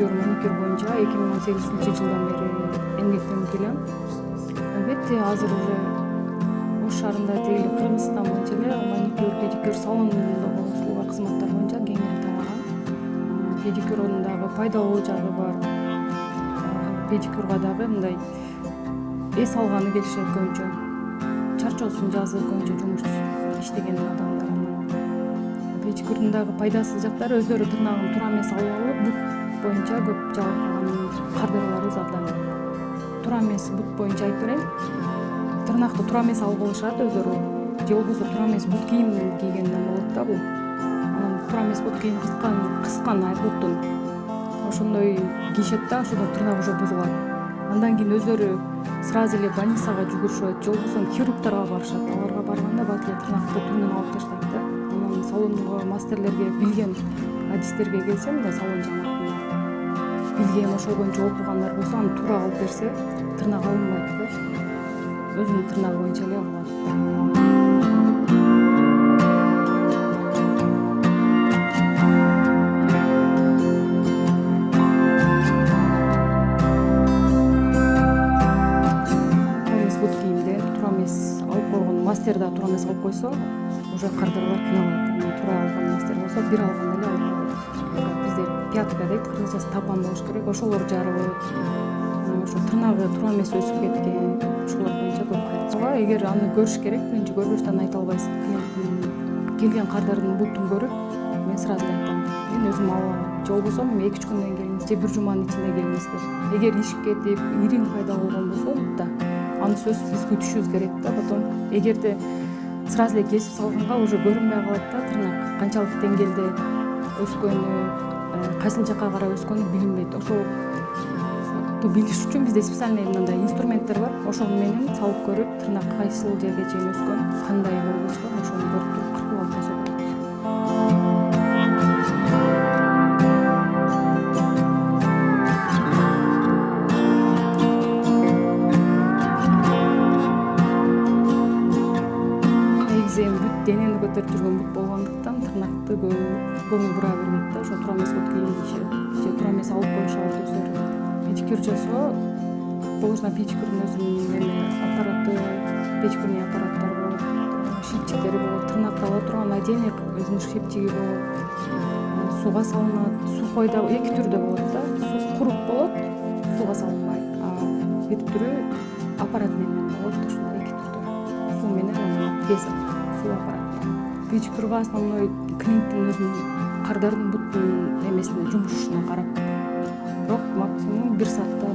маникюр боюнча 2018-жылдан бери эмгектенип келем. Албетте азыр уже Ош шаарында тегили Кыргызстан боюнча эле маникюр, педикюр салонунда услуга кызматтар боюнча кеңири тараган. Педикюрдун дагы пайдалуу жагы бар. Педикюрга дагы мындай эс алганы келишет көбүнчө. Чарчоосун жазып көбүнчө жумуш иштеген адамдар анан. Педикюрдун дагы пайдасыз жактары өздөрү тырнагын туура эмес алып алып, бут боюнча көп жабыркаган кардарларыбыз абдан. Туура эмес бут боюнча айтып берейин. Тырнакты туура эмес алып алышат өздөрү. Же болбосо туура эмес бут кийим кийгенден болот да бул. Анан туура эмес бут кийим кыскан буттун. Ошондой кийишет да, ошондо тырнак уже бузулат. Андан кийин өздөрү сразу эле больницага жүгүрүшөт, же болбосо хирургдарга барышат. Аларга барганда бат эле тырнакты түбүнөн алып таштайт да. Анан салонго мастерлерге, билген адистерге келсем да, салон жамаатына билген ошол боюнча окугандар болсо, аны туура алып берсе, тырнак алынбайт да. Өзүнүн тырнагы боюнча эле алат. Мастер да туура эмес алып койсо, уже кардарлар кыйналат. Туура алган мастер болсо, бир алганда эле алып алат. Бизде пятка дейт, кыргызчасы тапан болуш керек, ошолор жарылып, ошо тырнагы туура эмес өсүп кеткен, ошолор боюнча көп кайрылат. Эгер аны көрүш керек, биринчи көргөчтөн айта албайсыз. Клиенттин келген кардардын бутун көрүп, мен сразу эле айтам, мен өзүм алып алам. Же болбосо 2-3 күндөн келиңиз, же бир жуманын ичинде келиңиз деп. Эгер ишип кетип, ириң пайда болгон болсо, да аны сөзсүз биз күтүшүбүз керек да. Потом эгерде сразу эле кесип салганга уже көрүнбөй калат да, тырнак канчалык деңгээлде өскөнү, кайсыл жакка карап өскөнү билинбейт. Ошолду билиш үчүн бизде специальный мындай инструменттер бар. Ошол менен салып көрүп, тырнак кайсыл жерге чейин өскөн, кандай болуп өскөн, ошону көрүп туруп кыркып алып койсо болот. Денени көтөрүп жүргөн бут болгондуктан тырнакты көңүл бура бербейт да. Ошо туура эмес бут кийим кийишет, же туура эмес алып коюшат өздөрү. Педикюр жасоо, болгосуна педикюрдун өзүнүн аппараты, педикюрный аппараттар болот, шипчиктери болот, тырнакты ала турган отдельный өзүнүн шипчиги болот. Сууга салынат, сухой да эки түрдө болот да. Куруп болот, сууга салынбайт. Бир түрү аппарат менен болот, ошол эки түрдө. Суу менен без суу аппарат. Педикюрга основной клиенттин өзүнүн кардардын буттун эмесине, жумушуна карап. Бирок максимум 1 саатта